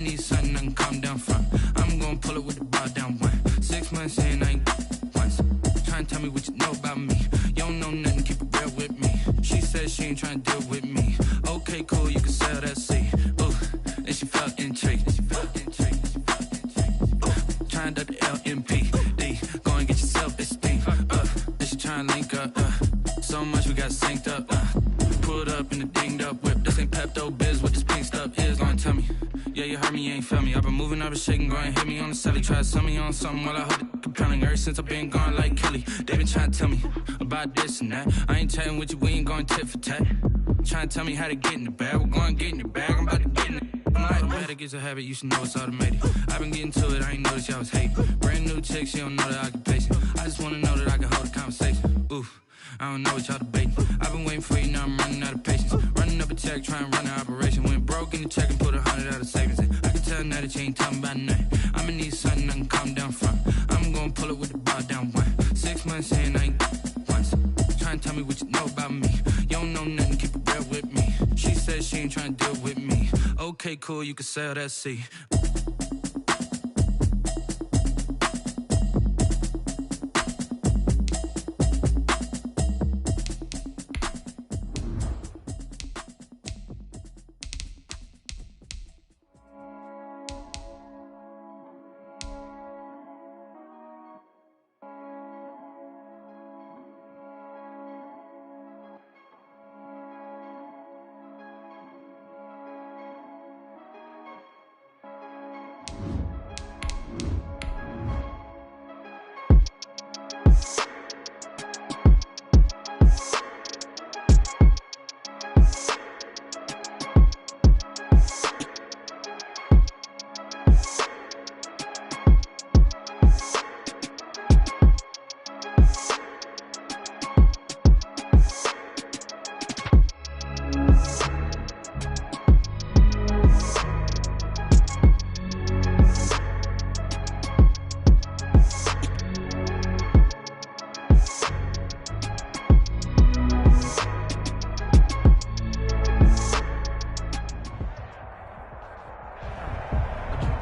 Need something I can calm down from. I'm gonna pull it with the bar down one. 6 months in, I ain't once. Trying to tell me what you know about me. You don't know nothing, keep it real with me. She said she ain't trying to deal with me. Okay, cool, you can sell that seed. Ooh, and she felt intrigued. Trying to the LMPD. Go and get your self-esteem. And she trying to link up. So much we got synced up. Pulled up in the dinged up whip. This ain't Pepto-Biz, what this pink stuff is. Long tell me. Yeah, you heard me, you ain't feel me. I've been moving, I've been shaking, go and hit me on the celly. Try to sell me on something while I hold it compelling. Ever since I've been gone like Kelly, they been trying to tell me about this and that. I ain't chatting with you, we ain't going tit for tat. Trying to tell me how to get in the bag. We're going to get in the bag, I'm about to get in it. I'm like, automatic is a habit, you should know it's automated. I've been getting to it, I ain't noticed y'all was hating. Brand new chick, she don't know the occupation. I just want to know that I can hold a conversation. Oof, I don't know what y'all debating. I've been waiting for you, now I'm running out of patience. Running up a check, trying to run an operation. Went broke in the check and put 100 out of savings in. I can tell now that you ain't talking about nothing. I'ma need something I can calm down from. I'm gonna pull it with the bar down one. 6 months in, I ain't once. Trying to tell me what you know about me. You don't know nothing, keep it real with me. She said she ain't trying to deal with me. Okay, cool, you can sell that seed.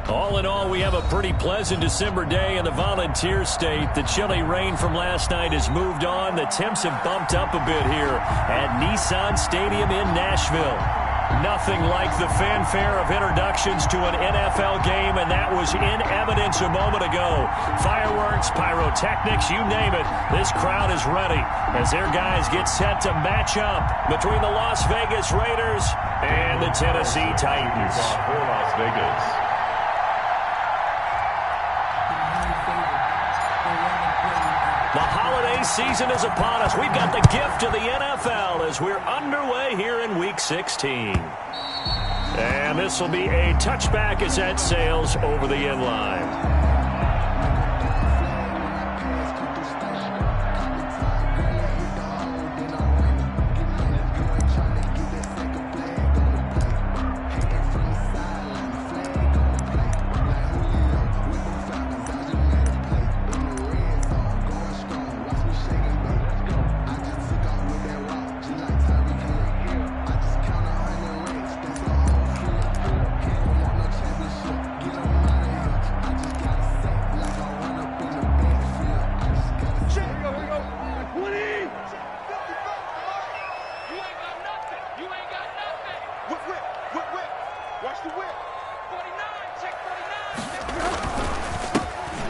All in all, we have a pretty pleasant December day in the Volunteer State. The chilly rain from last night has moved on. The temps have bumped up a bit here at Nissan Stadium in Nashville. Nothing like the fanfare of introductions to an NFL game, and that was in evidence a moment ago. Fireworks, pyrotechnics, you name it. This crowd is ready as their guys get set to match up between the Las Vegas Raiders and the Tennessee Titans. For Las Vegas. The holiday season is upon us. We've got the gift of the NFL as we're underway here in Week 16. And this will be a touchback as that sails over the end line.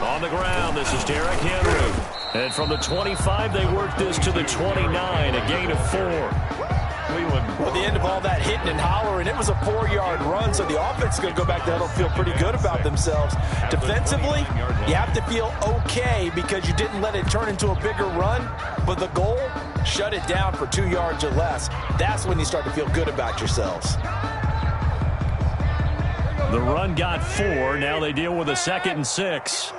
On the ground, this is Derrick Henry. And from the 25, they work this to the 29, a gain of 4. Cleveland. Well, the end of all that hitting and hollering, it was a 4-yard run, so the offense is going to go back to huddle, feel pretty good about themselves. Defensively, you have to feel okay because you didn't let it turn into a bigger run, but the goal, shut it down for 2 yards or less. That's when you start to feel good about yourselves. The run got 4. Now they deal with a 2nd and 6.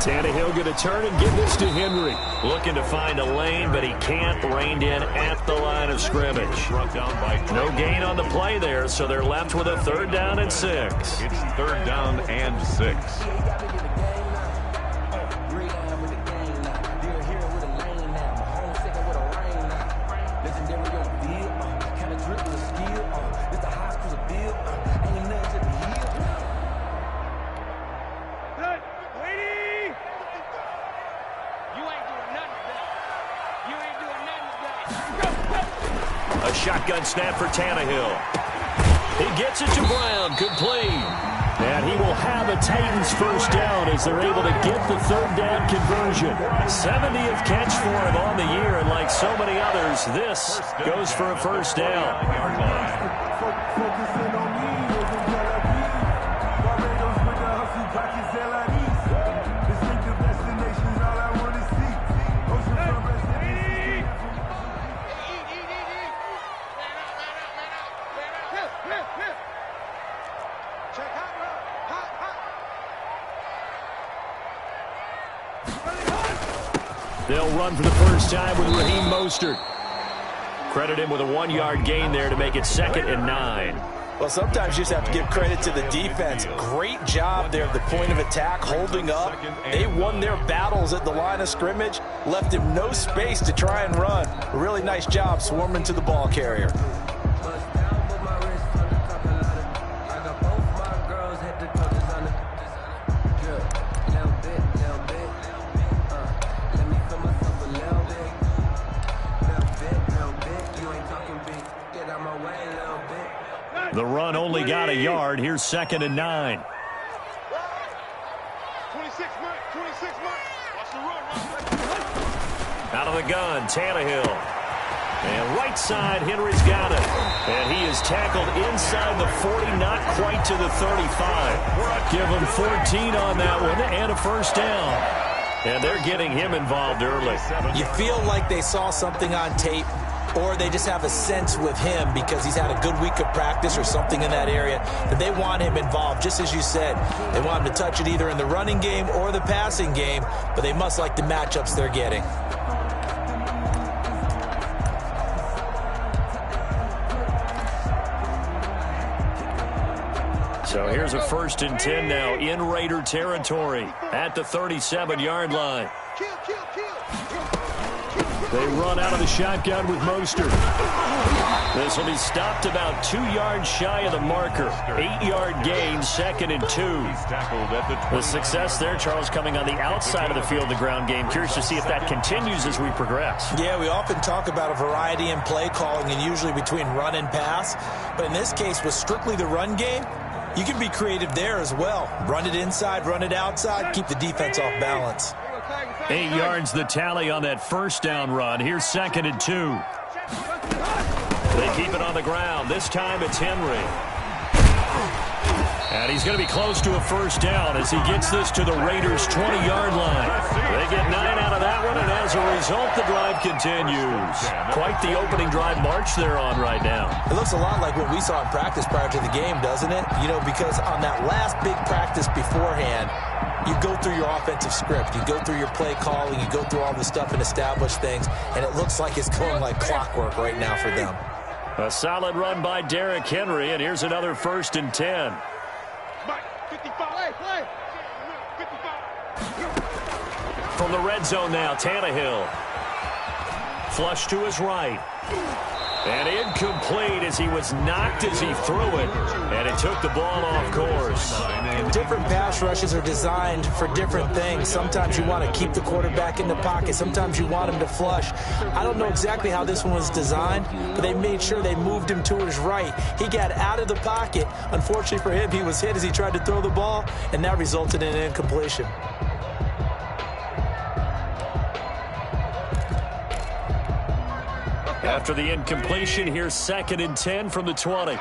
Tannehill going to turn and give this to Henry. Looking to find a lane, but he can't. Reined in at the line of scrimmage. No gain on the play there, so they're left with a 3rd down and 6. It's 3rd down and 6. shotgun snap for Tannehill. He gets it to Brown, complete. And he will have a Titans first down as they're able to get the third down conversion. 70th catch for him on the year, and like so many others, this goes for a first down. They'll run for the first time with Raheem Mostert. Credit him with a 1-yard gain there to make it 2nd and 9. Well, sometimes you just have to give credit to the defense. Great job there at the point of attack, holding up. They won their battles at the line of scrimmage, left him no space to try and run. A really nice job swarming to the ball carrier. The run only got a yard. Here's 2nd and 9. 26 months. Watch the run. Out of the gun, Tannehill. And right side, Henry's got it. And he is tackled inside the 40, not quite to the 35. Give him 14 on that one and a first down. And they're getting him involved early. You feel like they saw something on tape, or they just have a sense with him because he's had a good week of practice or something in that area that they want him involved. Just as you said, they want him to touch it either in the running game or the passing game, but they must like the matchups they're getting. So here's a 1st and 10 now in Raider territory at the 37-yard line. They run out of the shotgun with Mostert. This will be stopped about 2 yards shy of the marker. 8-yard gain, 2nd and 2. The success there, Charles, coming on the outside of the field, the ground game. Curious to see if that continues as we progress. Yeah, we often talk about a variety in play calling and usually between run and pass. But in this case, with strictly the run game, you can be creative there as well. Run it inside, run it outside, keep the defense off balance. 8 yards the tally on that first down run. Here's 2nd and 2. They keep it on the ground. This time it's Henry. And he's going to be close to a first down as he gets this to the Raiders' 20-yard line. They get 9 out of that one, and as a result, the drive continues. Quite the opening drive march they're on right now. It looks a lot like what we saw in practice prior to the game, doesn't it? You know, because on that last big practice beforehand, you go through your offensive script. You go through your play calling. You go through all the stuff and establish things, and it looks like it's going like clockwork right now for them. A solid run by Derrick Henry, and here's another 1st and 10. From the red zone now, Tannehill. Flush to his right. And incomplete as he was knocked as he threw it. And it took the ball off course. Different pass rushes are designed for different things. Sometimes you want to keep the quarterback in the pocket. Sometimes you want him to flush. I don't know exactly how this one was designed, but they made sure they moved him to his right. He got out of the pocket. Unfortunately for him, he was hit as he tried to throw the ball, and that resulted in an incompletion. After the incompletion, here's 2nd and 10 from the 20.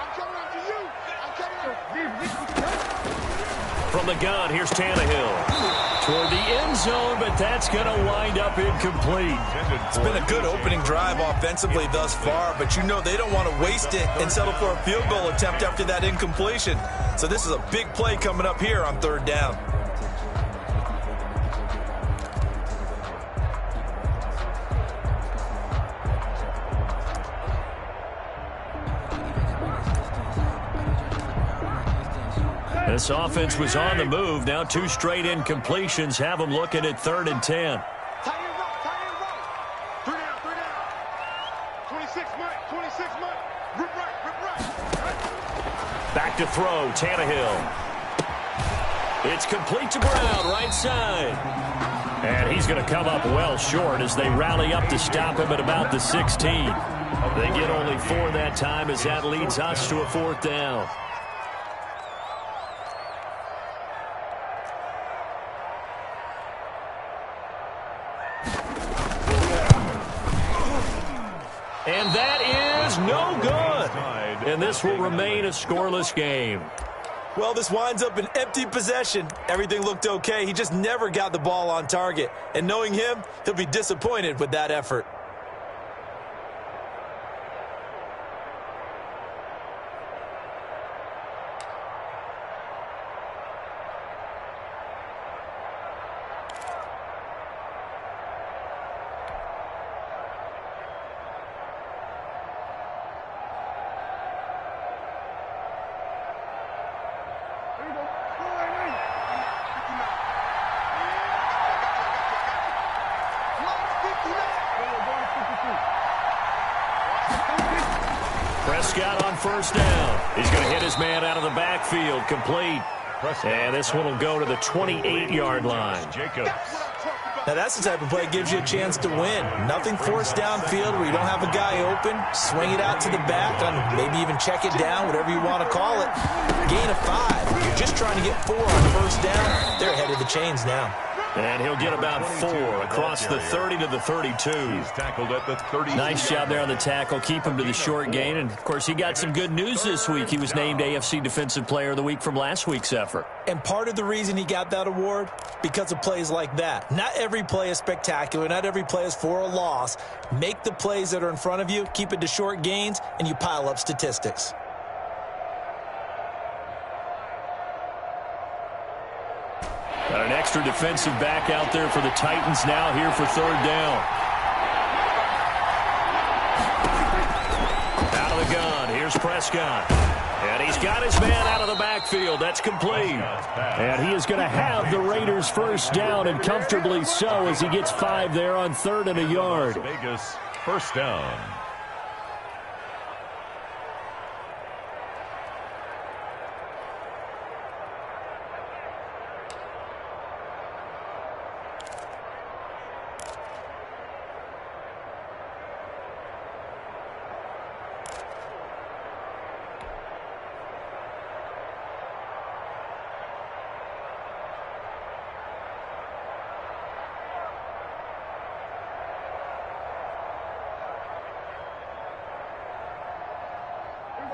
From the gun, here's Tannehill. Toward the end zone, but that's going to wind up incomplete. It's been a good opening drive offensively thus far, but you know they don't want to waste it and settle for a field goal attempt after that incompletion. So this is a big play coming up here on 3rd down. This offense was on the move. Now 2 straight incompletions have them looking at 3rd and 10. Tight end run. 3 down. 26 months. Rip right. Back to throw, Tannehill. It's complete to Brown, right side. And he's going to come up well short as they rally up to stop him at about the 16. They get only 4 that time as that leads us to a 4th down. And that is no good. And this will remain a scoreless game. Well, this winds up an empty possession. Everything looked okay. He just never got the ball on target. And knowing him, he'll be disappointed with that effort. Prescott on first down. He's going to hit his man out of the backfield, complete. And this one will go to the 28-yard line. Now, that's the type of play that gives you a chance to win. Nothing forced downfield where you don't have a guy open. Swing it out to the back, and maybe even check it down, whatever you want to call it. Gain of 5. You're just trying to get 4 on first down. They're ahead of the chains now. And he'll get about 4 across the 30 to the 32. He's tackled at the 30. Nice job there on the tackle. Keep him to the short gain. And, of course, he got some good news this week. He was named AFC Defensive Player of the Week from last week's effort. And part of the reason he got that award, because of plays like that. Not every play is spectacular. Not every play is for a loss. Make the plays that are in front of you, keep it to short gains, and you pile up statistics. Got an extra defensive back out there for the Titans now here for 3rd down. Out of the gun. Here's Prescott. And he's got his man out of the backfield. That's complete. And he is going to have the Raiders first down, and comfortably so, as he gets 5 there on 3rd and a yard. Vegas first down.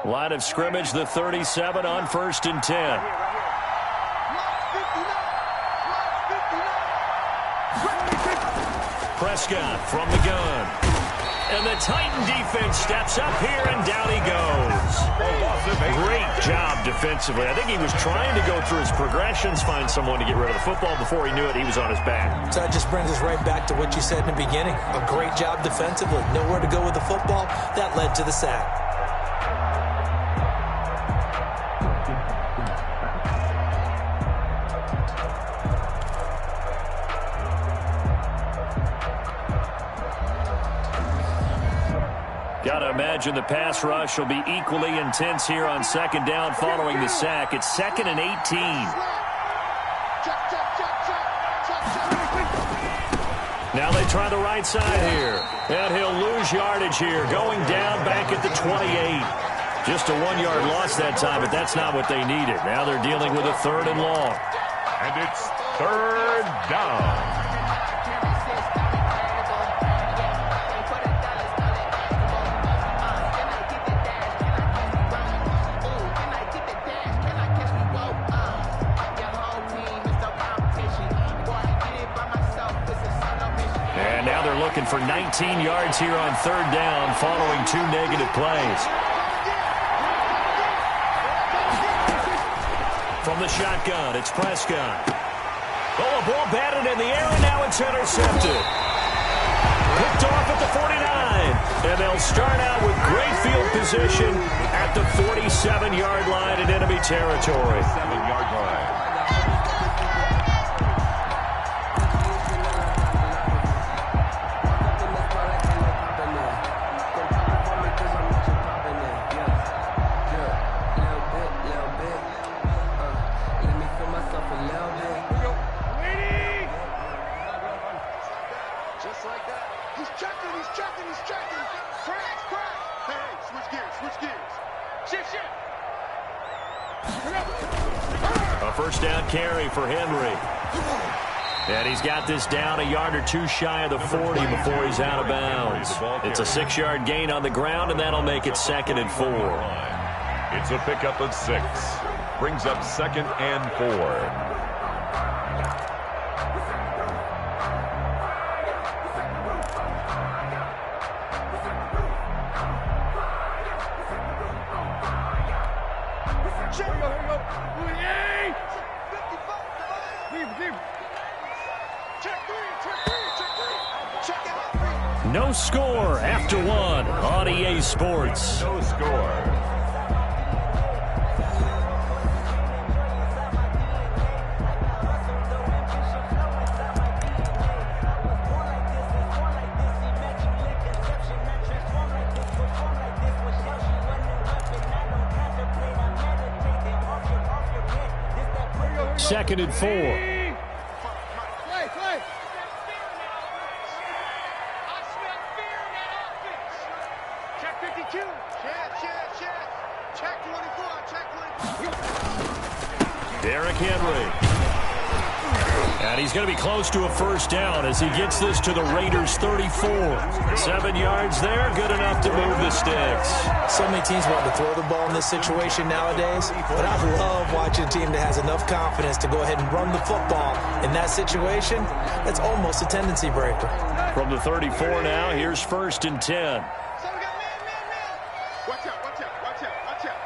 Line of scrimmage, the 37 on 1st and 10. Prescott from the gun. And the Titan defense steps up here, and down he goes. Great job defensively. I think he was trying to go through his progressions, find someone to get rid of the football. Before he knew it, he was on his back. So that just brings us right back to what you said in the beginning. A great job defensively. Nowhere to go with the football. That led to the sack. Got to imagine the pass rush will be equally intense here on 2nd down following the sack. It's 2nd and 18. Now they try the right side here. And he'll lose yardage here, going down back at the 28. Just a 1-yard loss that time, but that's not what they needed. Now they're dealing with a 3rd and long. And it's 3rd down. Looking for 19 yards here on 3rd down following 2 negative plays. From the shotgun, it's Prescott. Oh, a ball batted in the air, and now it's intercepted. Picked off at the 49. And they'll start out with great field position at the 47-yard line in enemy territory. 7-yard line. He's checking. Crack. A first down carry for Henry. And he's got this down a yard or two shy of the 40 before he's out of bounds. It's a 6-yard gain on the ground, and that'll make it 2nd and 4. It's a pickup of 6. Brings up 2nd and 4. No score after 1 on EA Sports. No score. Second and 4. Derrick Henry. And he's going to be close to a first down as he gets this to the Raiders' 34. 7 yards there, good enough to move the sticks. So many teams want to throw the ball in this situation nowadays, but I love watching a team that has enough confidence to go ahead and run the football. In that situation, that's almost a tendency breaker. From the 34 now, here's 1st and 10. Watch out, watch out, watch out, watch out.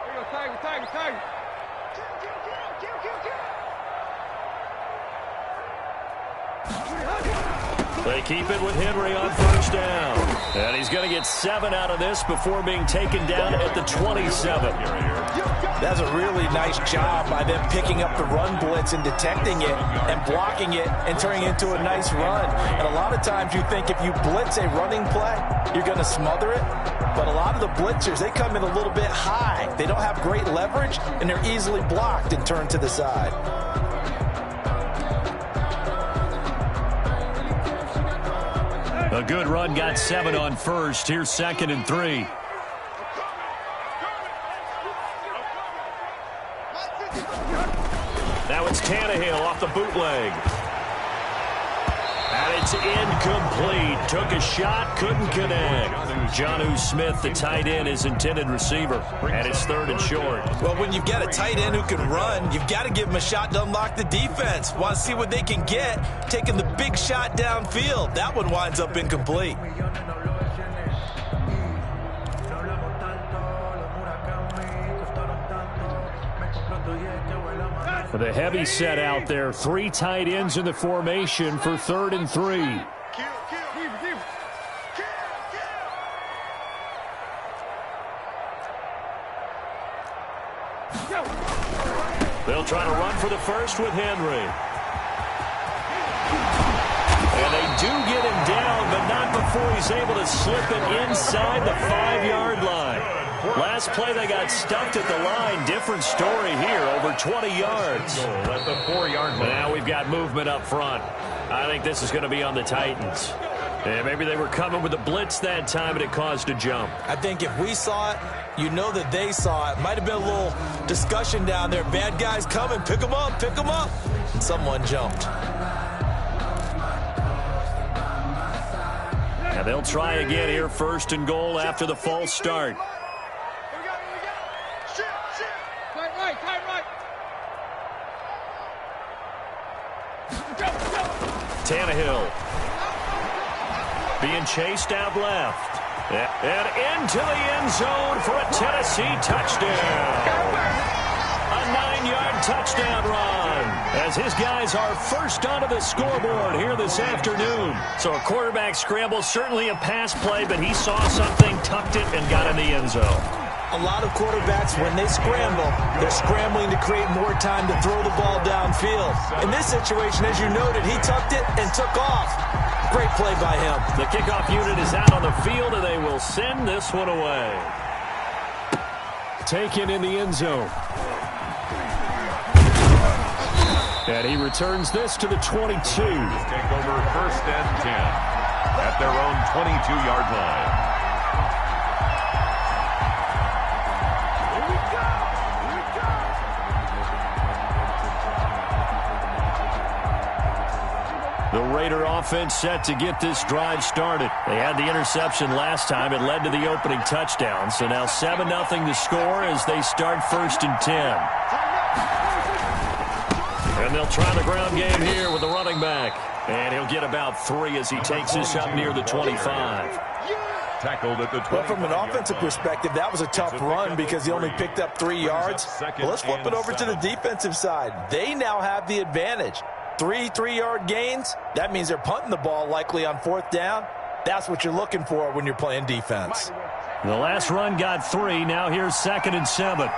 There you go, Tiger. They keep it with Henry on first down. And he's going to get 7 out of this before being taken down at the 27. That's a really nice job by them picking up the run blitz and detecting it and blocking it and turning it into a nice run. And a lot of times you think if you blitz a running play, you're going to smother it. But a lot of the blitzers, they come in a little bit high. They don't have great leverage, and they're easily blocked and turned to the side. A good run got 7 on first. Here's 2nd and 3. Now it's Tannehill off the bootleg. And it's incomplete. Took a shot, couldn't connect. Jonnu Smith, the tight end, is intended receiver. And it's 3rd and short. Well, when you've got a tight end who can run, you've got to give him a shot to unlock the defense. Want to see what they can get, taking the big shot downfield. That one winds up incomplete. For the heavy set out there, 3 tight ends in the formation for 3rd and 3. They'll try to run for the first with Henry. And they do get him down, but not before he's able to slip it inside the 5-yard line. Last play they got stuffed at the line. Different story here, over 20 yards. At the 4-yard line. Now we've got movement up front. I think this is going to be on the Titans. Yeah, maybe they were coming with a blitz that time and it caused a jump. I think if we saw it, you know that they saw it. Might have been a little discussion down there. Bad guys coming, pick them up, pick them up. And someone jumped. Now they'll try again here, 1st and goal after the false start. Tannehill being chased out left. And into the end zone for a Tennessee touchdown. A 9-yard touchdown run as his guys are first onto the scoreboard here this afternoon. So a quarterback scramble, certainly a pass play, but he saw something, tucked it, and got in the end zone. A lot of quarterbacks, when they scramble, they're scrambling to create more time to throw the ball downfield. In this situation, as you noted, he tucked it and took off. Great play by him. The kickoff unit is out on the field, and they will send this one away. Taken in the end zone. And he returns this to the 22. Take over 1st and 10 at their own 22-yard line. Raider offense set to get this drive started. They had the interception last time. It led to the opening touchdown. So now 7-0 the score as they start 1st and 10. And they'll try the ground game here with the running back. And he'll get about 3 as he takes this up near the 25. Tackled at the 20. Well, from an offensive perspective, that was a tough run because he only picked up 3 yards. Well, let's flip it over to the defensive side. They now have the advantage. 3 3-yard gains, that means they're punting the ball likely on 4th down. That's what you're looking for when you're playing defense. The last run got 3. Now here's 2nd and 7.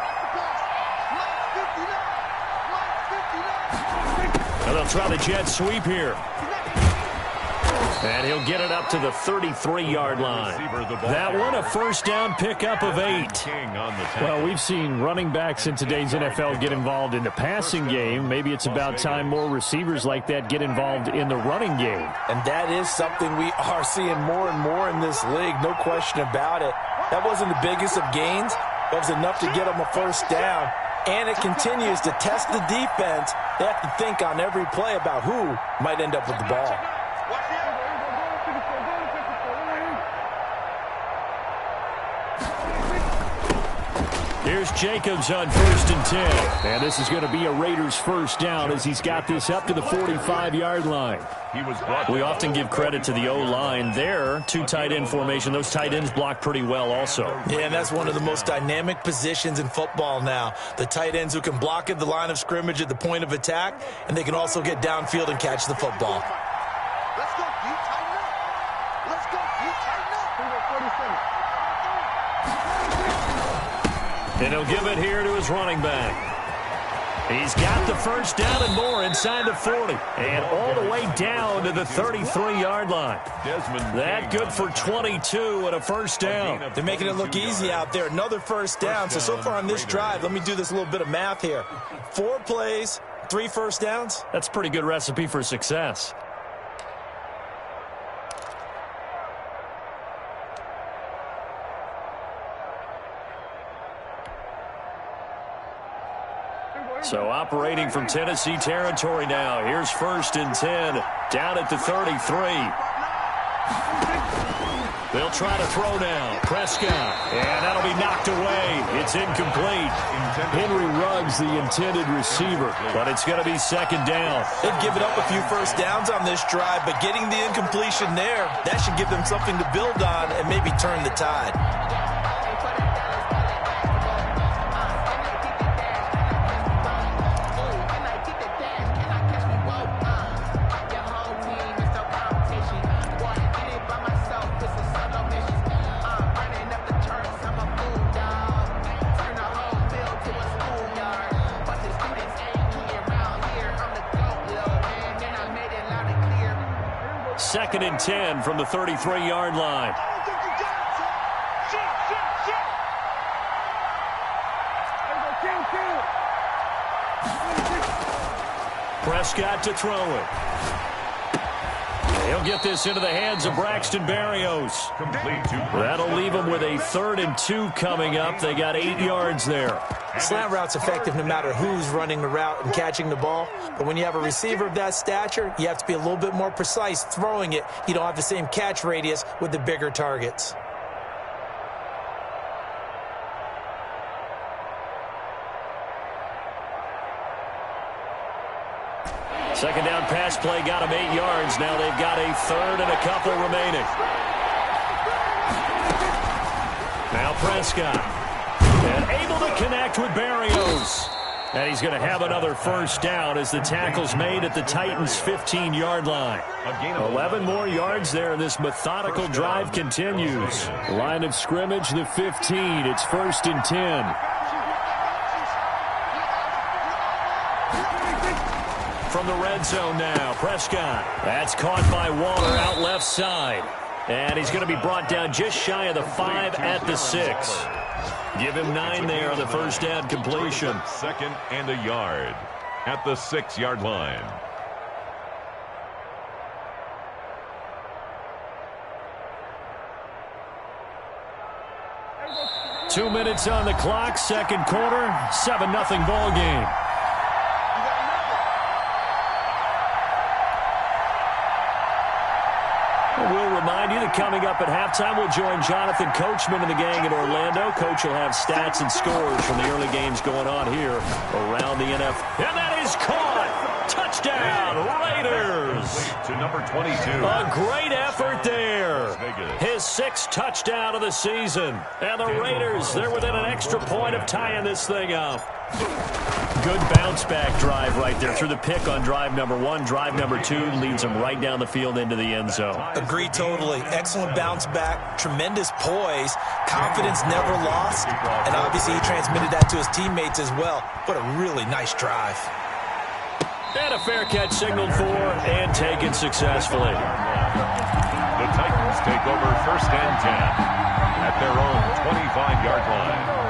And they'll try the jet sweep here. And he'll get it up to the 33-yard line. That one a 1st down pickup of 8. Well, we've seen running backs in today's NFL get involved in the passing game. Maybe it's about time more receivers like that get involved in the running game. And that is something we are seeing more and more in this league, no question about it. That wasn't the biggest of gains. That was enough to get them a 1st down. And it continues to test the defense. They have to think on every play about who might end up with the ball. Here's Jacobs on 1st and 10. And this is going to be a Raiders 1st down as he's got this up to the 45-yard line. We often give credit to the O-line there. 2 tight end formation. Those tight ends block pretty well also. Yeah, and that's one of the most dynamic positions in football now. The tight ends who can block at the line of scrimmage at the point of attack, and they can also get downfield and catch the football. Let's go. You tighten up. Let's go. You tighten up. And he'll give it here to his running back. He's got the 1st down and more inside the 40. And all the way down to the 33-yard line. That good for 22 and a 1st down. They're making it look easy out there. Another 1st down. So far on this drive, let me do this little bit of math here. 4 plays, 3 1st downs. That's a pretty good recipe for success. So operating from Tennessee territory now. Here's 1st and 10 down at the 33. They'll try to throw now. Prescott. And that'll be knocked away. It's incomplete. Henry Ruggs, the intended receiver. But it's going to be 2nd down. They've given up a few 1st downs on this drive, but getting the incompletion there, that should give them something to build on and maybe turn the tide. Second and 10 from the 33-yard line. Prescott to throw it. He'll get this into the hands of Braxton Berrios. That'll leave him with a 3rd and 2 coming up. They got 8 yards there. Slant route's effective no matter who's running the route and catching the ball. But when you have a receiver of that stature, you have to be a little bit more precise throwing it. You don't have the same catch radius with the bigger targets. Second down pass play got him 8 yards. Now they've got a 3rd and a couple remaining. Now Prescott. And able to connect with Berrios. And he's going to have another 1st down as the tackle's made at the Titans' 15-yard line. 11 more yards there. This methodical drive continues. Line of scrimmage, the 15. It's 1st and 10. From the red zone now, Prescott. That's caught by Waller out left side. And he's going to be brought down just shy of the 5 at the 6. Give him 9 there on the 1st down completion. 2nd and a yard at the 6-yard line. Two minutes on the clock, 2nd quarter, 7-0 ball game. coming up at halftime. We'll join Jonathan Coachman and the gang in Orlando. Coach will have stats and scores from the early games going on here around the NFL. And that is caught. Touchdown, Raiders. To number 22. A great effort there. His 6th touchdown of the season. And the Raiders, they're within an extra point of tying this thing up. Good bounce-back drive right there through the pick on drive number 1. Drive number 2 leads him right down the field into the end zone. Agree totally. Excellent bounce-back, tremendous poise, confidence never lost, and obviously he transmitted that to his teammates as well. What a really nice drive. And a fair catch signaled for and taken successfully. The Titans take over 1st and 10 at their own 25-yard line.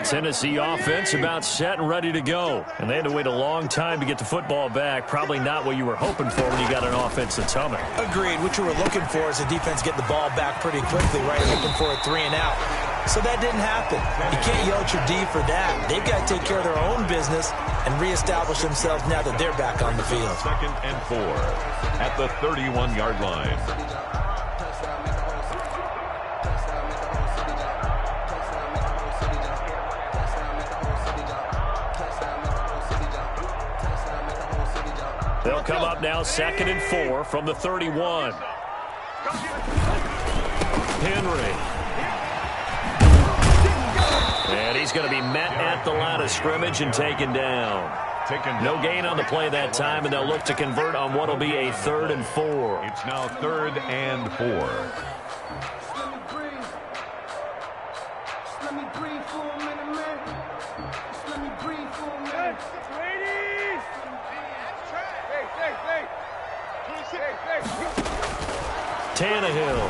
Tennessee offense about set and ready to go. And they had to wait a long time to get the football back. Probably not what you were hoping for when you got an offense that's humming. Agreed. What you were looking for is the defense getting the ball back pretty quickly, right? Looking for a 3 and out. So that didn't happen. You can't yell at your D for that. They've got to take care of their own business and reestablish themselves now that they're back on the field. 2nd and 4 at the 31-yard line. They'll come up now 2nd and 4 from the 31. Henry. And he's going to be met at the line of scrimmage and taken down. No gain on the play that time, and they'll look to convert on what will be a 3rd and 4. It's now 3rd and 4. Tannehill.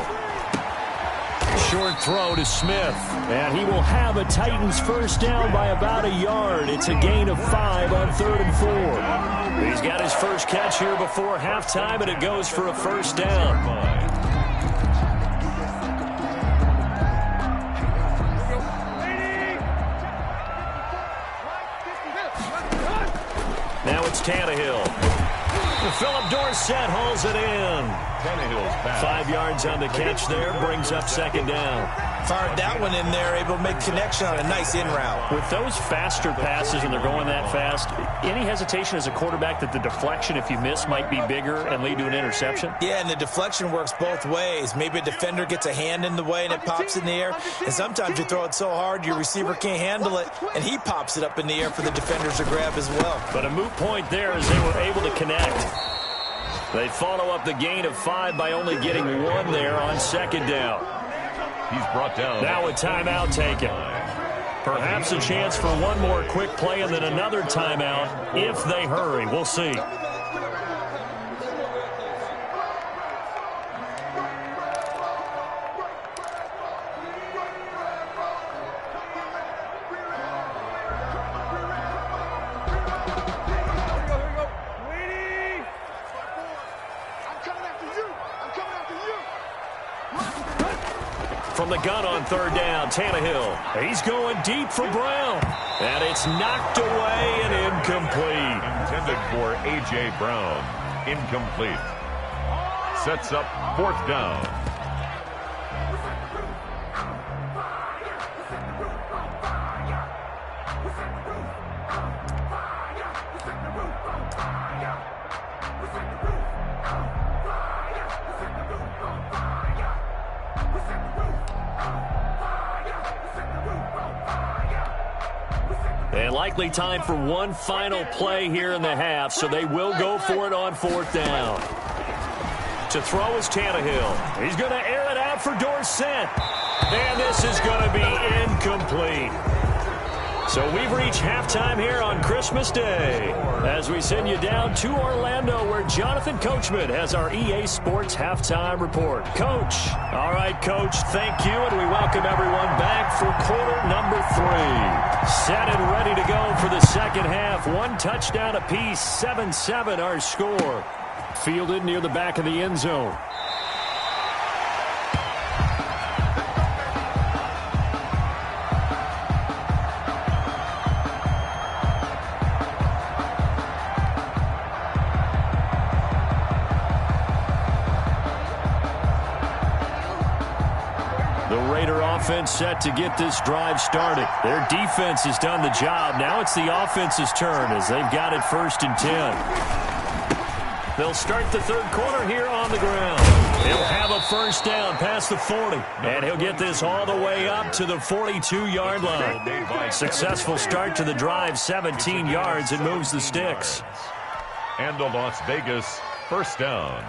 Short throw to Smith. And he will have a Titans first down by about a yard. It's a gain of 5 on 3rd and 4. He's got his first catch here before halftime, and it goes for a first down. Now it's Tannehill. Philip Dorsett hauls it in. 5 yards on the catch there, brings up 2nd down. Fired that one in there, able to make connection on a nice in route. With those faster passes and they're going that fast, any hesitation as a quarterback that the deflection, if you miss, might be bigger and lead to an interception? Yeah, and the deflection works both ways. Maybe a defender gets a hand in the way and it pops in the air, and sometimes you throw it so hard your receiver can't handle it, and he pops it up in the air for the defenders to grab as well. But a moot point there as they were able to connect. They follow up the gain of 5 by only getting 1 there on 2nd down. He's brought down. Now a timeout taken. Perhaps a chance for one more quick play and then another timeout if they hurry. We'll see. From the gun on 3rd down, Tannehill. He's going deep for Brown. And it's knocked away and incomplete. Intended for A.J. Brown. Incomplete. Sets up 4th down. And likely time for one final play here in the half, so they will go for it on 4th down. To throw is Tannehill. He's going to air it out for Dorsett. And this is going to be incomplete. So we've reached halftime here on Christmas Day as we send you down to Orlando where Jonathan Coachman has our EA Sports Halftime Report. Coach. All right, Coach, thank you, and we welcome everyone back for quarter number 3. Set and ready to go for the second half. 1 touchdown apiece, 7-7 our score. Fielded near the back of the end zone. offense set to get this drive started. Their defense has done the job. Now it's the offense's turn as they've got it 1st and 10. They'll start the third quarter here on the ground. He'll have a first down past the 40, and he'll get this all the way up to the 42-yard line. Successful start to the drive, 17 yards, and moves the sticks. And the Las Vegas first down.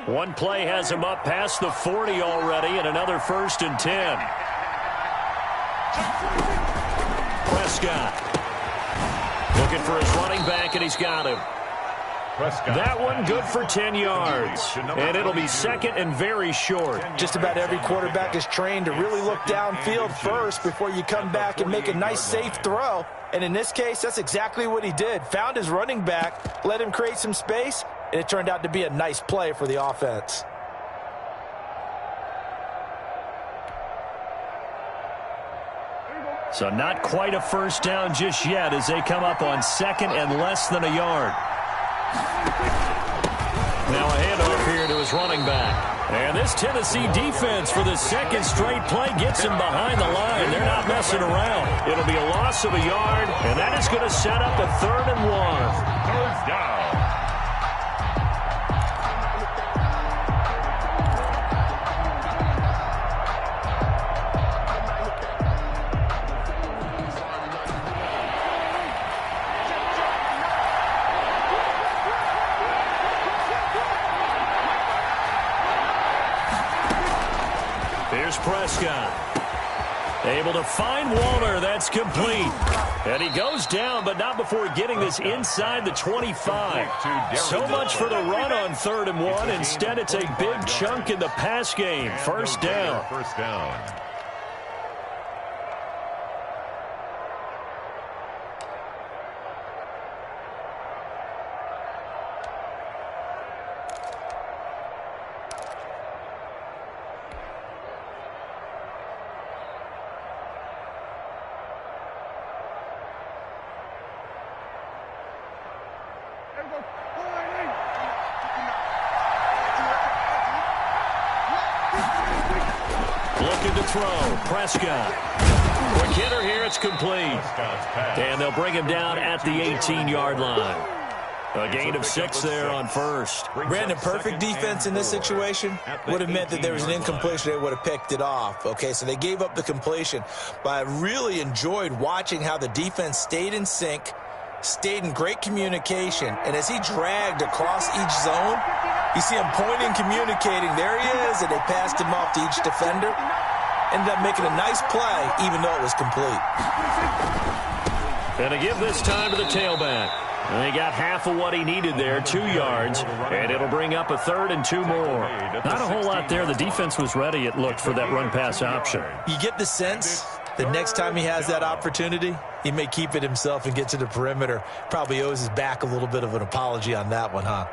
One play has him up past the 40 already, and another 1st and 10. Prescott looking for his running back, and he's got him. Prescott. That one good for 10 yards, and it'll be 2nd and very short. Just about every quarterback is trained to really look downfield first before you come back and make a nice, safe throw. And in this case, that's exactly what he did. Found his running back, let him create some space, and it turned out to be a nice play for the offense. So not quite a first down just yet as they come up on 2nd and less than a yard. Now a handoff here to his running back. And this Tennessee defense for the 2nd straight play gets him behind the line. They're not messing around. It'll be a loss of a yard, and that is going to set up a 3rd and 1. Third down. Prescott able to find Waller. That's complete. And he goes down, but not before getting this inside the 25. So much for the run on 3rd and 1. Instead, it's a big chunk in the pass game. First down. First down. Looking to throw. Prescott. Quick hitter here. It's complete. And they'll bring him down at the 18-yard line. A gain of 6 there on 1st. Brandon, perfect defense in this situation would have meant that there was an incompletion. They would have picked it off. Okay, so they gave up the completion. But I really enjoyed watching how the defense stayed in sync, stayed in great communication. And as he dragged across each zone, you see him pointing, communicating. There he is, and they passed him off to each defender. Ended up making a nice play, even though it was complete. And to give this time to the tailback. And he got half of what he needed there, 2 yards, and it'll bring up a 3rd and 2 more. Not a whole lot there. The defense was ready, it looked, for that run-pass option. You get the sense the next time he has that opportunity, he may keep it himself and get to the perimeter. Probably owes his back a little bit of an apology on that one, huh?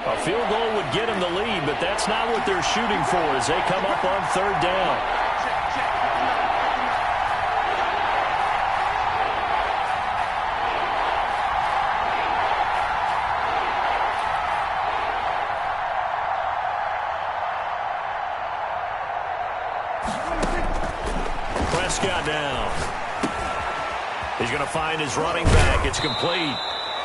A field goal would get him the lead, but that's not what they're shooting for as they come up on 3rd down. Prescott down. He's going to find his running back. It's complete.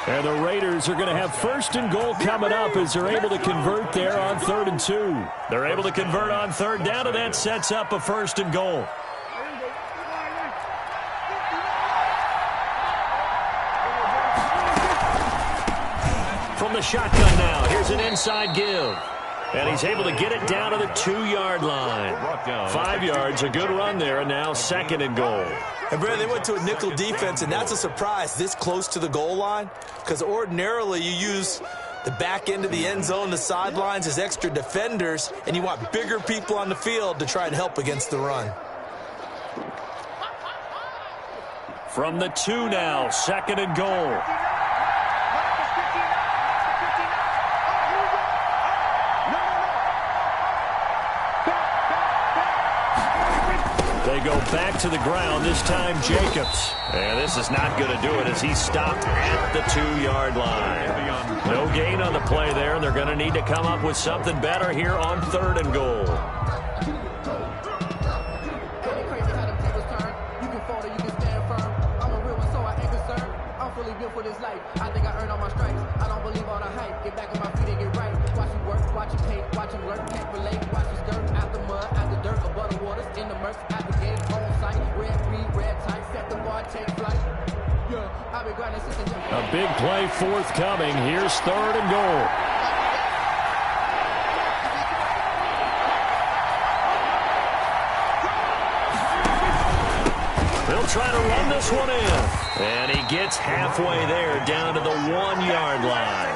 And the Raiders are going to have 1st and goal coming up as they're able to convert there on 3rd and 2. They're able to convert on 3rd down, and that sets up a 1st and goal. From the shotgun now, here's an inside give. And he's able to get it down to the 2-yard line. 5 yards, a good run there, and now 2nd and goal. And, Brad, they went to a nickel defense, and that's a surprise this close to the goal line, because ordinarily you use the back end of the end zone, the sidelines as extra defenders, and you want bigger people on the field to try and help against the run. From the 2 now, 2nd and goal. They go back to the ground, this time Jacobs. And this is not going to do it as he's stopped at the 2-yard line. No gain on the play there. They're going to need to come up with something better here on 3rd and goal. For this life, I think I earned all my stripes. I don't believe all the hype. Get back on my feet and get right. Watch him work, watch him paint, watch him work, can't relate. Watch him skirt out the mud, out the dirt, above the waters, in the murks, at the game, on site. Red, green, red tight, set the bar, take flight. Yeah, I've been grinding since the A big play forthcoming. Here's 3rd and goal. They'll try to run this one in. And he gets halfway there, down to the 1-yard line.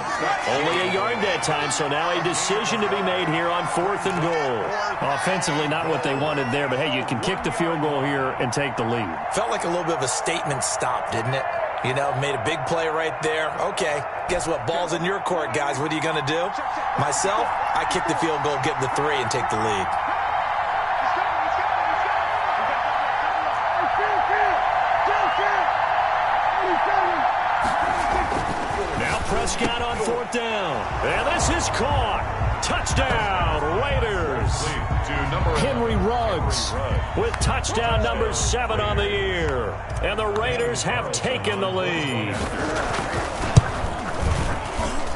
Only a yard that time, so now a decision to be made here on 4th and goal. Offensively, not what they wanted there, but hey, you can kick the field goal here and take the lead. Felt like a little bit of a statement stop, didn't it? You know, made a big play right there. Okay, guess what? Ball's in your court, guys. What are you going to do? Myself, I kick the field goal, get the 3, and take the lead. Now Prescott on 4th down. And this is caught. Touchdown, Raiders. Henry Ruggs with touchdown number 7 on the year. And the Raiders have taken the lead.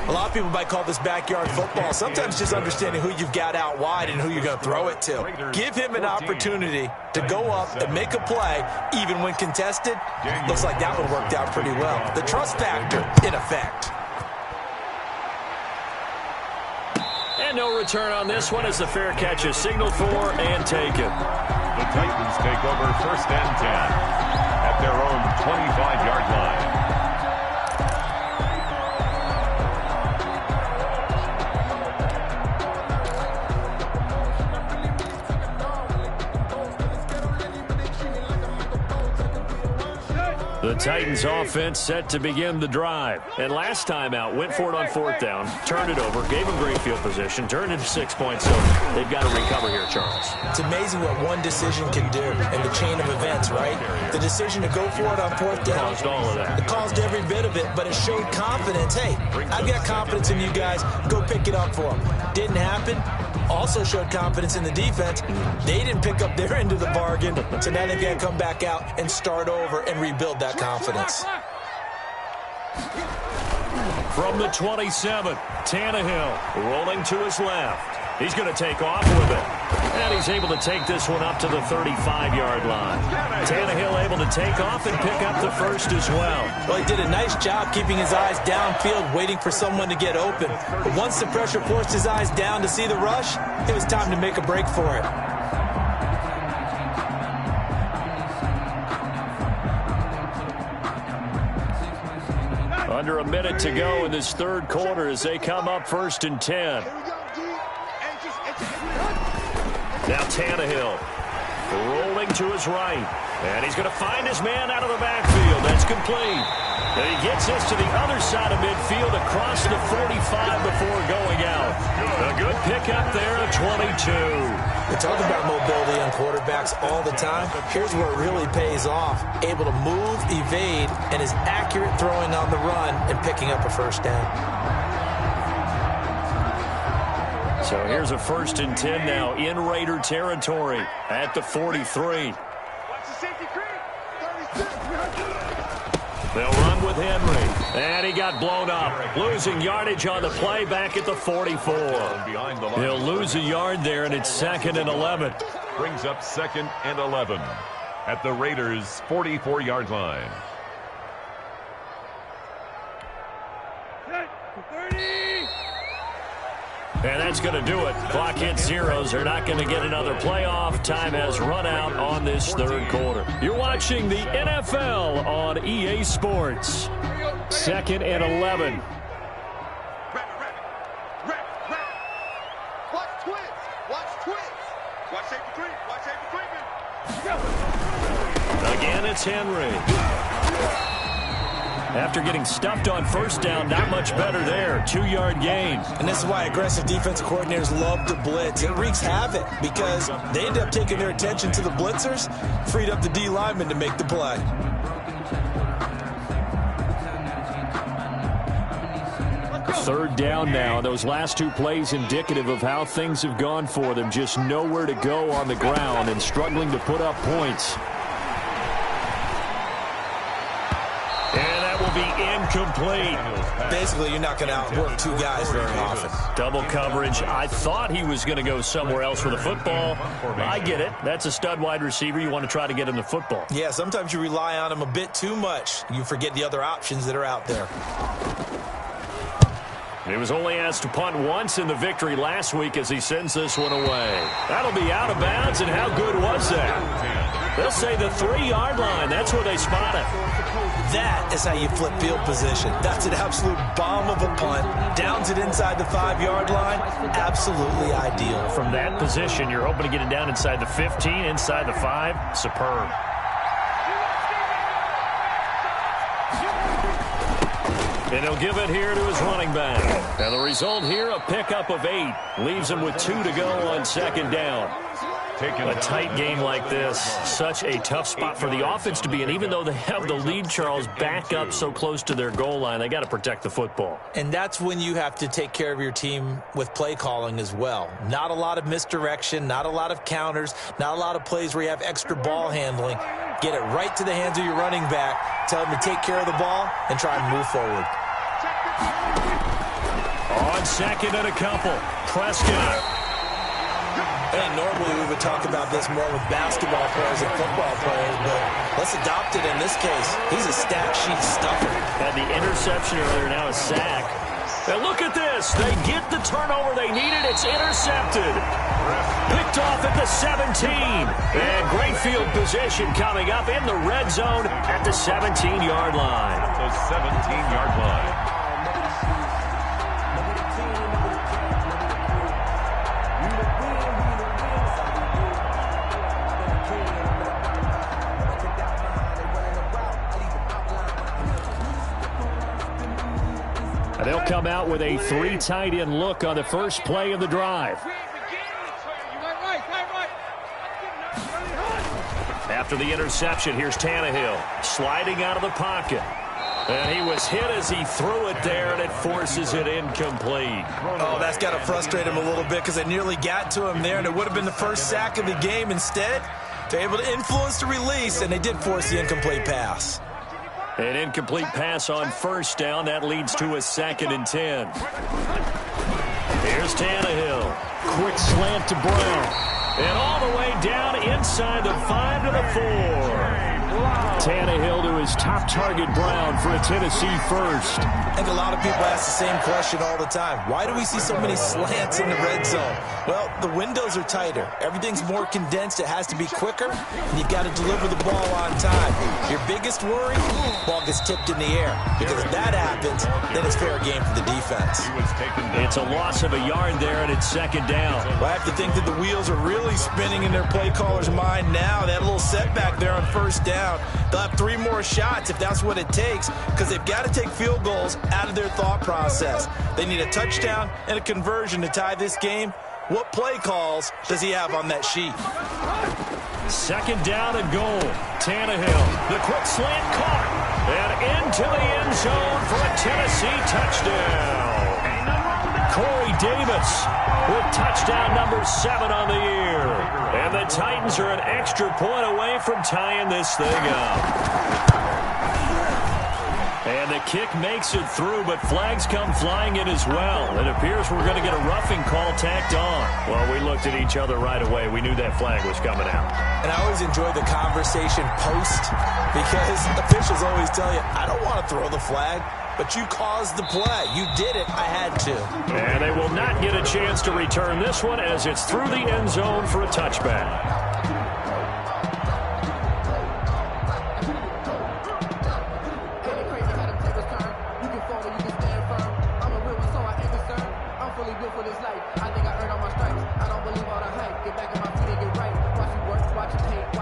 A lot of people might call this backyard football. Sometimes just understanding who you've got out wide and who you're going to throw it to. Give him an opportunity to go up and make a play, even when contested. Looks like that one worked out pretty well. The trust factor in effect. And no return on this one as the fair catch is signaled for and taken. The Titans take over 1st and 10 at their own 25-yard line. The Titans offense set to begin the drive. And last time out, went for it on 4th down, turned it over, gave them great field position, turned into 6 points, so they've got to recover here, Charles. It's amazing what one decision can do in the chain of events, right? The decision to go for it on 4th down. Caused all of that. It caused every bit of it, but it showed confidence. Hey, I've got confidence in you guys. Go pick it up for them. Didn't happen. Also showed confidence in the defense. They didn't pick up their end of the bargain, so now they've got to come back out and start over and rebuild that confidence. From the 27, Tannehill rolling to his left. He's going to take off with it. And he's able to take this one up to the 35-yard line. Tannehill able to take off and pick up the 1st as well. Well, he did a nice job keeping his eyes downfield, waiting for someone to get open. But once the pressure forced his eyes down to see the rush, it was time to make a break for it. Under a minute to go in this 3rd quarter as they come up 1st and 10. Now Tannehill rolling to his right. And he's going to find his man out of the backfield. That's complete. And he gets this to the other side of midfield across the 45 before going out. A good pickup there at 22. We talk about mobility on quarterbacks all the time. Here's where it really pays off. Able to move, evade, and is accurate throwing on the run and picking up a 1st down. So here's a 1st and 10 now in Raider territory at the 43. They'll run with Henry. And he got blown up. Losing yardage on the play back at the 44. He'll lose a yard there, and it's 2nd and 11. Brings up 2nd and 11 at the Raiders' 44-yard line. And that's going to do it. Clock hits zeros. They're not going to get another playoff. Time has run out on this 3rd quarter. You're watching the NFL on EA Sports. 2nd and 11. Watch twins. Watch twins. Watch safety three. Watch safety three. Again, it's Henry. After getting stuffed on first down, not much better there. 2-yard gain. And this is why aggressive defensive coordinators love to blitz. It wreaks havoc because they end up taking their attention to the blitzers, freed up the D lineman to make the play. Third down now. Those last 2 plays indicative of how things have gone for them. Just nowhere to go on the ground and struggling to put up points. And that will be incomplete. Basically, you're not going to outwork 2 guys very often. Double coverage. I thought he was going to go somewhere else with the football. I get it. That's a stud wide receiver. You want to try to get him the football. Yeah, sometimes you rely on him a bit too much. You forget the other options that are out there. He was only asked to punt once in the victory last week as he sends this one away. That'll be out of bounds, and how good was that? They'll say the 3-yard line. That's where they spot it. That is how you flip field position. That's an absolute bomb of a punt. Downs it inside the 5-yard line. Absolutely ideal. From that position, you're hoping to get it down inside the 15, inside the 5. Superb. And he'll give it here to his running back. And the result here, a pickup of 8. Leaves him with 2 to go on second down. A tight game like this, such a tough spot for the offense to be in. Even though they have the lead, Charles, back up so close to their goal line, they got to protect the football. And that's when you have to take care of your team with play calling as well. Not a lot of misdirection, not a lot of counters, not a lot of plays where you have extra ball handling. Get it right to the hands of your running back. Tell them to take care of the ball and try and move forward. On second and a couple, Prescott. And normally we would talk about this more with basketball players and football players, but let's adopt it in this case. He's a stat sheet stuffer. Had the interception earlier, now a sack. And look at this. They get the turnover they needed. It's intercepted. Picked off at the 17. And great field position coming up in the red zone at the 17-yard line. The 17-yard line. They'll come out with a 3 tight end look on the first play of the drive. After the interception, here's Tannehill sliding out of the pocket. And he was hit as he threw it there, and it forces it incomplete. Oh, that's got to frustrate him a little bit because they nearly got to him there, and it would have been the first sack of the game. Instead, they're able to influence the release, and they did force the incomplete pass. An incomplete pass on first down. That leads to a 2nd and 10. Here's Tannehill. Quick slant to Brown. And all the way down inside the 5 to the 4. Tannehill to his top target, Brown, for a Tennessee first. I think a lot of people ask the same question all the time. Why do we see so many slants in the red zone? Well, the windows are tighter. Everything's more condensed. It has to be quicker, and you've got to deliver the ball on time. Your biggest worry, ball gets tipped in the air. Because if that happens, then it's fair game for the defense. It's a loss of a yard there, and it's 2nd down. Well, I have to think that the wheels are really spinning in their play caller's mind now. They had a little setback there on first down. They'll have 3 more shots if that's what it takes, because they've got to take field goals out of their thought process. They need a touchdown and a conversion to tie this game. What play calls does he have on that sheet? 2nd down and goal. Tannehill, the quick slant caught, and into the end zone for a Tennessee touchdown. Corey Davis with touchdown number 7 on the year. And the Titans are an extra point away from tying this thing up. And the kick makes it through, but flags come flying in as well. It appears we're going to get a roughing call tacked on. Well, we looked at each other right away. We knew that flag was coming out. And I always enjoy the conversation post, because officials always tell you, I don't want to throw the flag, but you caused the play. You did it. I had to. And they will not get a chance to return this one as it's through the end zone for a touchback.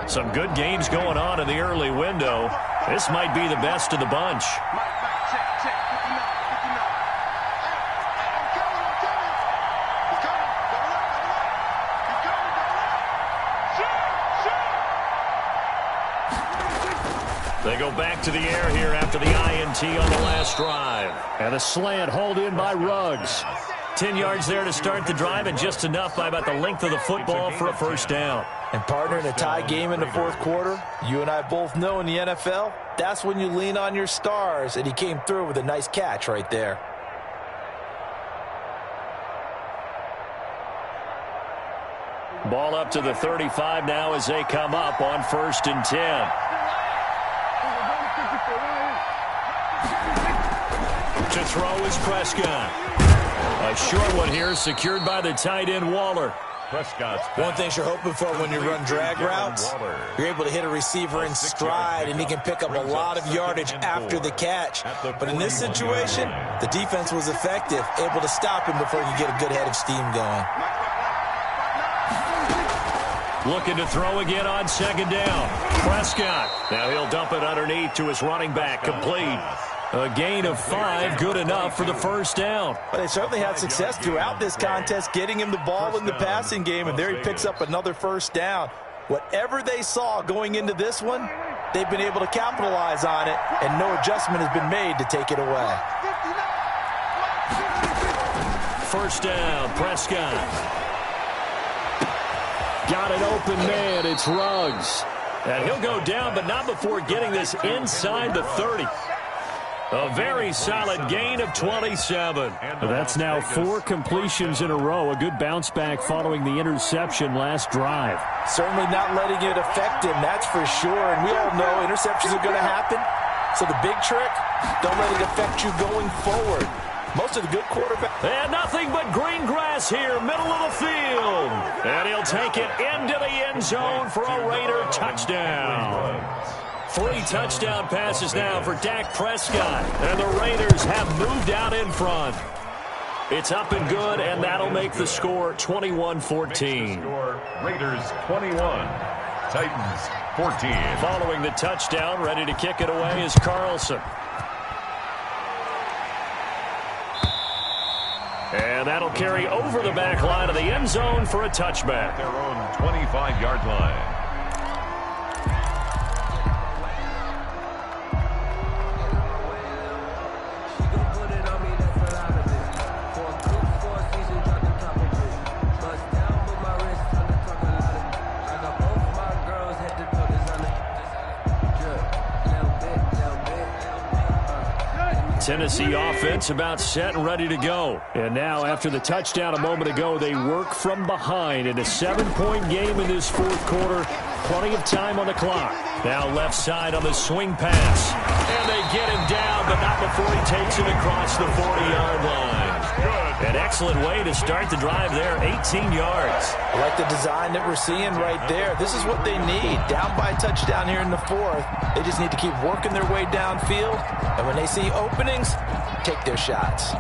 Some good games going on in the early window. This might be the best of the bunch. They go back to the air here after the INT on the last drive. And a slant hauled in by Ruggs. 10 yards there to start the drive, and just enough by about the length of the football for a first down. And partner, in a tie game in the fourth quarter, you and I both know in the NFL, that's when you lean on your stars, and he came through with a nice catch right there. Ball up to the 35 now as they come up on 1st and 10. To throw is Prescott. A short one here, secured by the tight end Waller. One thing you're hoping for when you run drag routes, you're able to hit a receiver in stride, and he can pick up a lot of yardage after the catch. But in this situation, the defense was effective, able to stop him before he could get a good head of steam going. Looking to throw again on 2nd down. Prescott. Now he'll dump it underneath to his running back, complete. A gain of 5, good enough for the first down. But they certainly had success throughout this contest, getting him the ball in the passing game, and there he picks up another first down. Whatever they saw going into this one, they've been able to capitalize on it, and no adjustment has been made to take it away. First down, Prescott. Got an open man, it's Ruggs. And he'll go down, but not before getting this inside the 30. A very solid gain of 27. That's now 4 completions in a row. A good bounce back following the interception last drive. Certainly not letting it affect him, that's for sure. And we all know interceptions are going to happen. So the big trick, don't let it affect you going forward. Most of the good quarterbacks. And nothing but green grass here, middle of the field. And he'll take it into the end zone for a Raider touchdown. 3 touchdown passes now for Dak Prescott. And the Raiders have moved out in front. It's up and good, and that'll make the score 21-14. Raiders 21, Titans 14. Following the touchdown, ready to kick it away is Carlson. And that'll carry over the back line of the end zone for a touchback. Their own 25-yard line. Tennessee offense about set and ready to go. And now, after the touchdown a moment ago, they work from behind in a 7-point game in this fourth quarter. Plenty of time on the clock. Now left side on the swing pass. And they get him down, but not before he takes it across the 40-yard line. An excellent way to start the drive there, 18 yards. I like the design that we're seeing right there. This is what they need. Down by a touchdown here in the fourth. They just need to keep working their way downfield. And when they see openings, take their shots.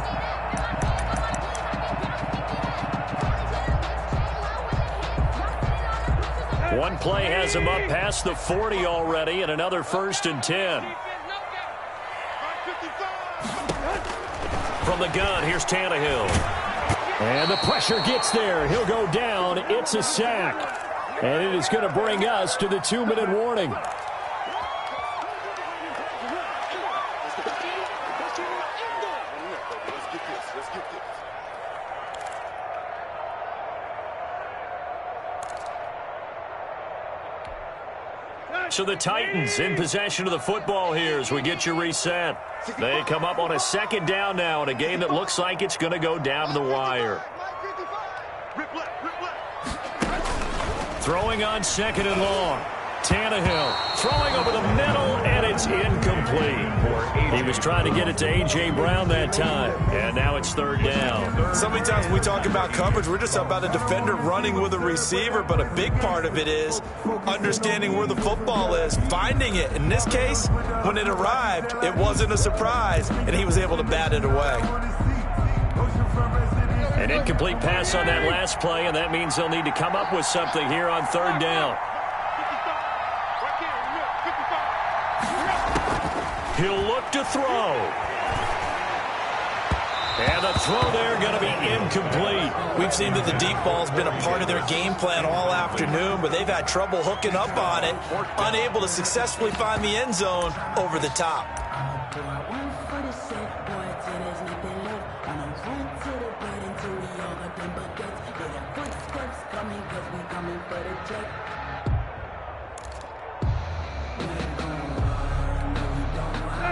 One play has him up past the 40 already, and another 1st and 10. From the gun, here's Tannehill. And the pressure gets there. He'll go down. It's a sack. And it is going to bring us to the 2-minute warning. So the Titans in possession of the football here as we get you reset. They come up on a 2nd down now in a game that looks like it's going to go down to the wire. Throwing on 2nd and long. Tannehill throwing over the middle, and it's incomplete. He was trying to get it to A.J. Brown that time, and now it's 3rd down. So many times when we talk about coverage, we're just about a defender running with a receiver, but a big part of it is understanding where the football is, finding it. In this case, when it arrived, it wasn't a surprise, and he was able to bat it away. An incomplete pass on that last play, and that means they'll need to come up with something here on 3rd down. He'll look to throw. And the throw there going to be incomplete. We've seen that the deep ball's been a part of their game plan all afternoon, but they've had trouble hooking up on it, unable to successfully find the end zone over the top.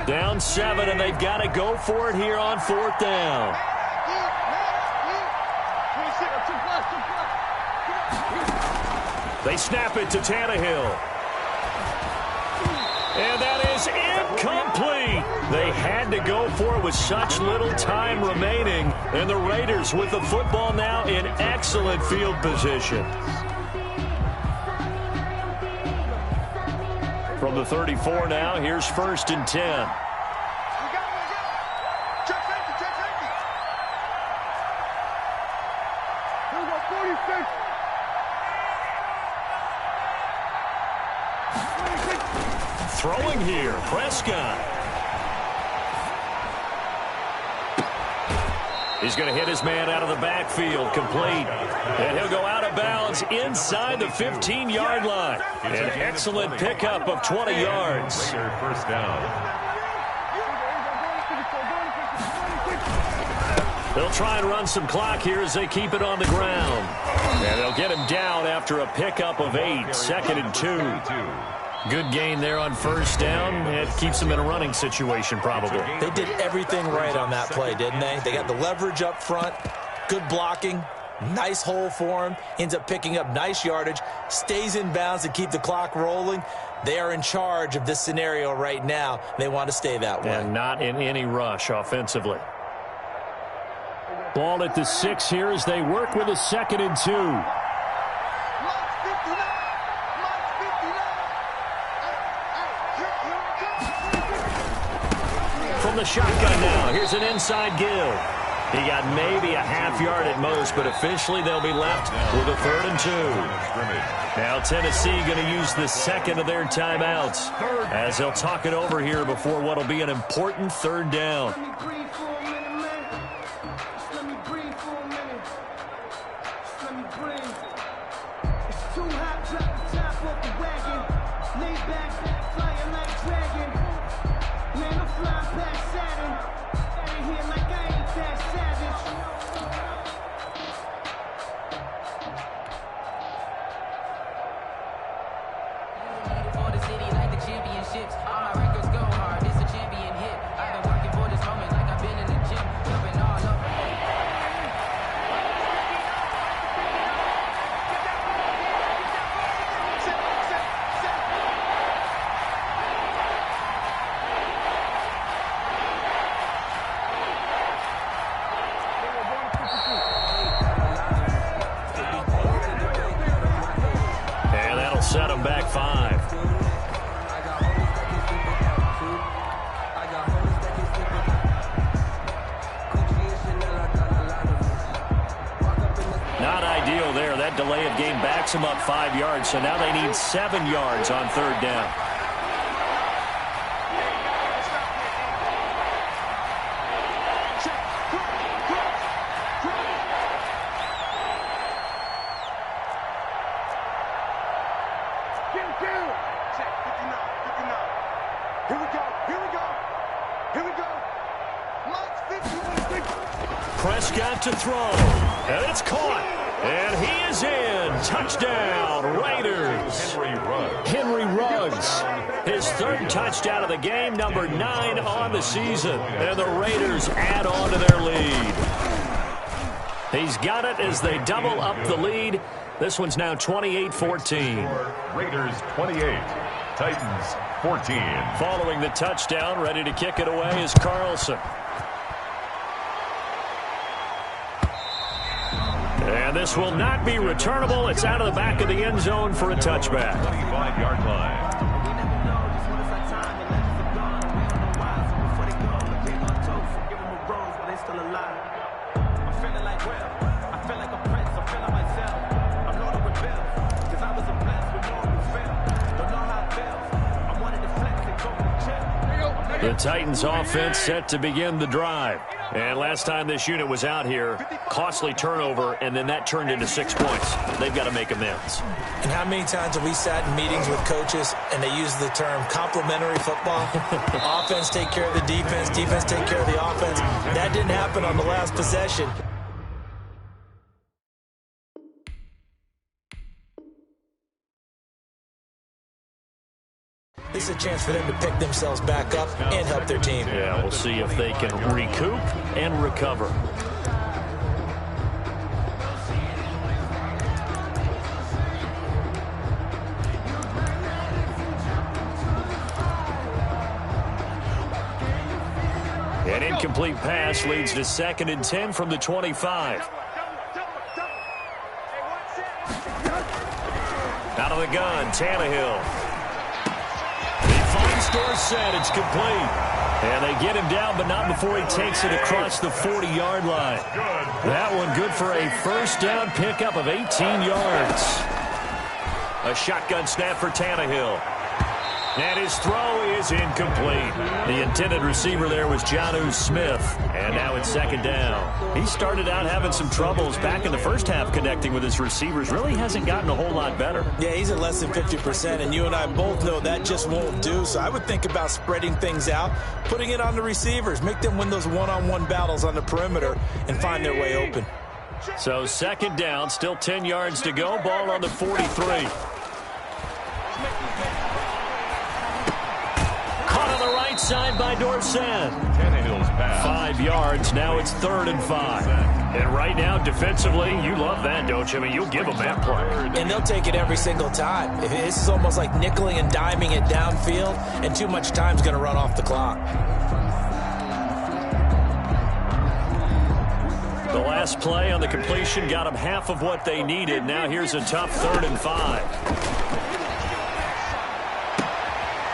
Down 7, and they've got to go for it here on 4th down. They snap it to Tannehill. And that is incomplete. They had to go for it with such little time remaining. And the Raiders with the football now in excellent field position. From the 34 now, here's 1st and 10. Throwing here, Prescott. He's going to hit his man out of the backfield, complete. And he'll go out of bounds inside the 15-yard line. An excellent pickup of 20 yards. First down. They'll try and run some clock here as they keep it on the ground. And they'll get him down after a pickup of 8, 2nd and 2. Good gain there on 1st down. It keeps them in a running situation, probably. They did everything right on that play, didn't they? They got the leverage up front, good blocking, nice hole for him, ends up picking up nice yardage, stays in bounds to keep the clock rolling. They are in charge of this scenario right now. They want to stay that way. And not in any rush offensively. Ball at the 6 here as they work with a 2nd and 2. From the shotgun now, here's an inside give. He got maybe a half yard at most, but officially they'll be left with a 3rd and 2. Now Tennessee going to use the 2nd of their timeouts as they'll talk it over here before what will be an important 3rd down. Set them back 5. Not ideal there. That delay of game backs them up 5 yards, so now they need 7 yards on 3rd down. Prescott to throw, and it's caught, and he is in. Touchdown, Raiders. Henry Ruggs, his 3rd touchdown of the game, number 9 on the season, and the Raiders add on to their lead. He's got it as they double up the lead. This one's now 28-14. Raiders 28, Titans 14. Following the touchdown, ready to kick it away is Carlson. And this will not be returnable. It's out of the back of the end zone for a touchback. 25-yard line. The Titans offense set to begin the drive. And last time this unit was out here, costly turnover, and then that turned into 6 points. They've got to make amends. And how many times have we sat in meetings with coaches and they use the term complementary football? Offense take care of the defense, defense take care of the offense. That didn't happen on the last possession. This is a chance for them to pick themselves back up and help their team. Yeah, we'll see if they can recoup and recover. An incomplete pass leads to 2nd and 10 from the 25. Out of the gun, Tannehill. Dorsett, it's complete. And they get him down, but not before he takes it across the 40-yard line. That one good for a first down pickup of 18 yards. A shotgun snap for Tannehill. And his throw is incomplete. The intended receiver there was Jonnu Smith. And now it's 2nd down. He started out having some troubles back in the first half connecting with his receivers. Really hasn't gotten a whole lot better. Yeah, he's at less than 50%, and you and I both know that just won't do. So I would think about spreading things out, putting it on the receivers, make them win those one-on-one battles on the perimeter and find their way open. So 2nd down, still 10 yards to go. Ball on the 43. Side by Dorsett. Tannehill's pass. 5 yards. Now it's 3rd and 5. And right now, defensively, you love that, don't you? I mean, you'll give them that play. And they'll take it every single time. This is almost like nickeling and diming it downfield, and too much time's going to run off the clock. The last play on the completion got them half of what they needed. Now here's a tough 3rd and 5.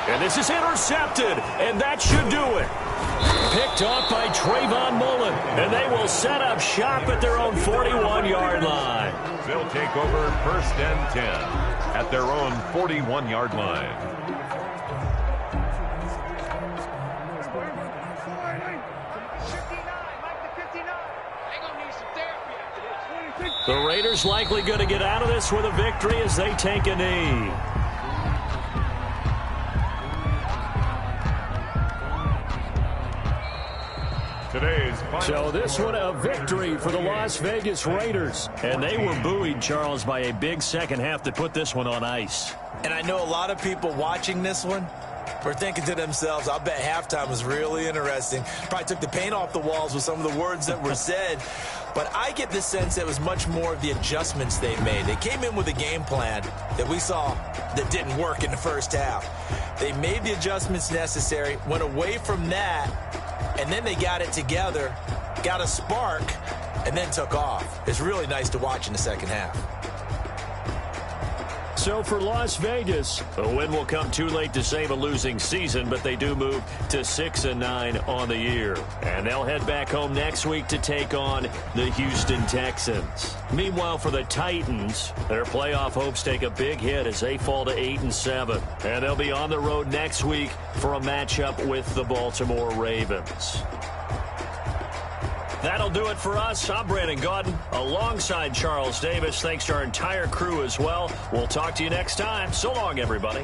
And this is intercepted, and that should do it. Picked off by Trayvon Mullen, and they will set up shop at their own 41-yard line. They'll take over 1st and 10 at their own 41-yard line. The Raiders likely going to get out of this with a victory as they take a knee. So this one a victory for the Las Vegas Raiders. And they were buoyed, Charles, by a big second half that put this one on ice. And I know a lot of people watching this one were thinking to themselves, I'll bet halftime was really interesting. Probably took the paint off the walls with some of the words that were said. But I get the sense that it was much more of the adjustments they made. They came in with a game plan that we saw that didn't work in the first half. They made the adjustments necessary, went away from that, and then they got it together, got a spark, and then took off. It's really nice to watch in the second half. So for Las Vegas, a win will come too late to save a losing season, but they do move to 6-9 on the year. And they'll head back home next week to take on the Houston Texans. Meanwhile, for the Titans, their playoff hopes take a big hit as they fall to 8-7. And they'll be on the road next week for a matchup with the Baltimore Ravens. That'll do it for us. I'm Brandon Gaudin alongside Charles Davis. Thanks to our entire crew as well. We'll talk to you next time. So long, everybody.